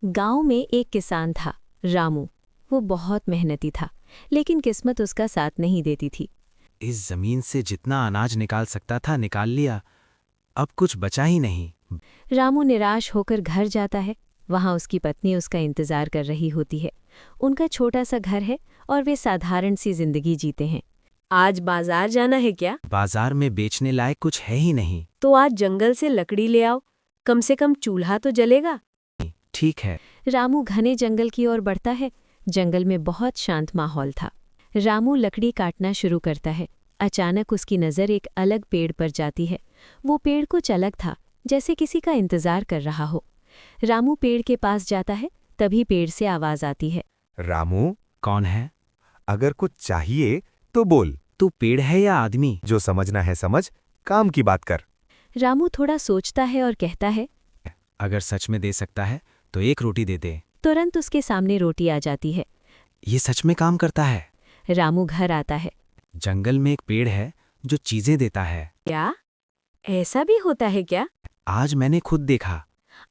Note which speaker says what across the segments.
Speaker 1: गांव में एक किसान था, रामू। वो बहुत मेहनती था, लेकिन किस्मत उसका साथ नहीं देती थी।
Speaker 2: इस जमीन से जितना अनाज निकाल सकता था निकाल लिया, अब कुछ बचा ही नहीं।
Speaker 1: रामू निराश होकर घर जाता है। वहां उसकी पत्नी उसका इंतजार कर रही होती है। उनका छोटा सा घर है और वे साधारण सी जिंदगी जीते हैं।
Speaker 3: आज बाजार जाना है क्या?
Speaker 2: बाजार में बेचने लायक कुछ है ही नहीं।
Speaker 3: तो आज जंगल से लकड़ी ले आओ, कम से कम चूल्हा तो जलेगा।
Speaker 2: ठीक है।
Speaker 1: रामू घने जंगल की ओर बढ़ता है। जंगल में बहुत शांत माहौल था। रामू लकड़ी काटना शुरू करता है। अचानक उसकी नज़र एक अलग पेड़ पर जाती है। वो पेड़ कुछ अलग था, जैसे किसी का इंतजार कर रहा हो। रामू पेड़ के पास जाता है, तभी पेड़ से आवाज आती है।
Speaker 4: रामू,
Speaker 2: कौन है?
Speaker 4: अगर कुछ चाहिए तो बोल।
Speaker 2: तू पेड़ है या आदमी?
Speaker 4: जो समझना है समझ, काम की बात कर।
Speaker 1: रामू थोड़ा सोचता है और कहता है,
Speaker 2: अगर सच में दे सकता है तो एक रोटी दे दे।
Speaker 1: तुरंत उसके सामने रोटी आ जाती है।
Speaker 2: ये सच में काम करता है।
Speaker 1: रामू घर आता है।
Speaker 2: जंगल में एक पेड़ है जो चीजें देता है।
Speaker 3: क्या ऐसा भी होता है क्या?
Speaker 2: आज मैंने खुद देखा।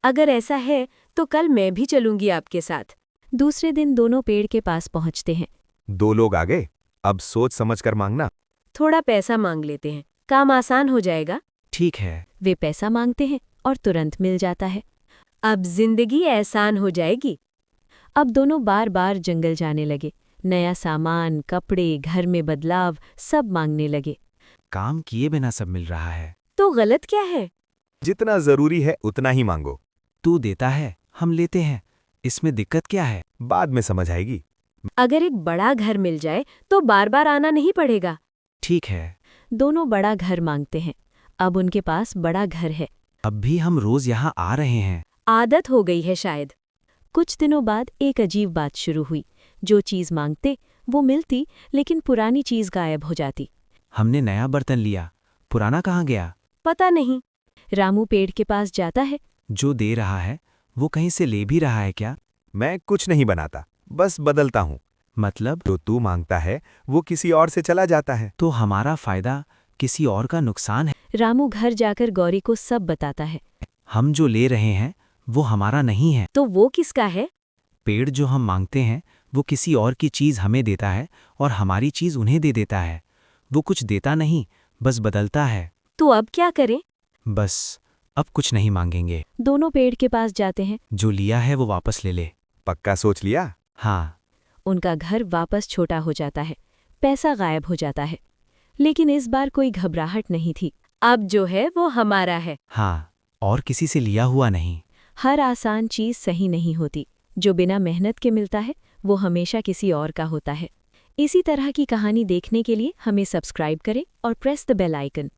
Speaker 3: अगर ऐसा है तो कल मैं भी चलूंगी आपके साथ।
Speaker 1: दूसरे दिन दोनों पेड़ के पास पहुंचते हैं।
Speaker 4: 2 लोग आ गए, अब सोच समझ कर मांगना।
Speaker 3: थोड़ा पैसा मांग लेते हैं, काम आसान हो जाएगा।
Speaker 2: ठीक है।
Speaker 1: वे पैसा मांगते हैं और तुरंत मिल जाता है।
Speaker 3: अब जिंदगी आसान हो जाएगी।
Speaker 1: अब दोनों बार बार जंगल जाने लगे। नया सामान, कपड़े, घर में बदलाव सब मांगने लगे।
Speaker 2: काम किए बिना सब मिल रहा है।
Speaker 3: तो गलत क्या है?
Speaker 4: जितना जरूरी है उतना ही मांगो।
Speaker 2: तू देता है, हम लेते हैं, इसमें दिक्कत क्या है?
Speaker 4: बाद में समझ आएगी।
Speaker 3: अगर एक बड़ा घर मिल जाए तो बार बार आना नहीं पड़ेगा।
Speaker 2: ठीक है।
Speaker 1: दोनों बड़ा घर मांगते हैं। अब उनके पास बड़ा घर है।
Speaker 2: अब भी हम रोज यहाँ आ रहे हैं।
Speaker 3: आदत हो गई है शायद।
Speaker 1: कुछ दिनों बाद एक अजीब बात शुरू हुई। जो चीज़ मांगते वो मिलती, लेकिन पुरानी चीज़ गायब हो जाती।
Speaker 2: हमने नया बर्तन लिया, पुराना कहाँ गया?
Speaker 3: पता नहीं।
Speaker 1: रामू पेड़ के पास जाता है।
Speaker 2: जो दे रहा है वो कहीं से ले भी रहा है क्या?
Speaker 4: मैं कुछ नहीं बनाता, बस बदलता हूँ।
Speaker 2: मतलब?
Speaker 4: जो तू मांगता है वो किसी और से चला जाता है।
Speaker 2: तो हमारा फायदा किसी और का नुकसान है।
Speaker 1: रामू घर जाकर गौरी को सब बताता है।
Speaker 2: हम जो ले रहे हैं वो हमारा नहीं है।
Speaker 3: तो वो किसका है?
Speaker 2: पेड़ जो हम मांगते हैं वो किसी और की चीज़ हमें देता है और हमारी चीज़ उन्हें दे देता है। वो कुछ देता नहीं, बस बदलता है।
Speaker 3: तो अब क्या करें?
Speaker 2: बस अब कुछ नहीं मांगेंगे।
Speaker 1: दोनों पेड़ के पास जाते हैं।
Speaker 2: जो लिया है वो वापस ले ले।
Speaker 4: पक्का सोच लिया?
Speaker 2: हाँ।
Speaker 1: उनका घर वापस छोटा हो जाता है। पैसा गायब हो जाता है, लेकिन इस बार कोई घबराहट नहीं थी।
Speaker 3: अब जो है वो हमारा है।
Speaker 2: हाँ, और किसी से लिया हुआ नहीं।
Speaker 1: हर आसान चीज़ सही नहीं होती। जो बिना मेहनत के मिलता है वो हमेशा किसी और का होता है। इसी तरह की कहानी देखने के लिए हमें सब्सक्राइब करें और प्रेस द बेल आइकन।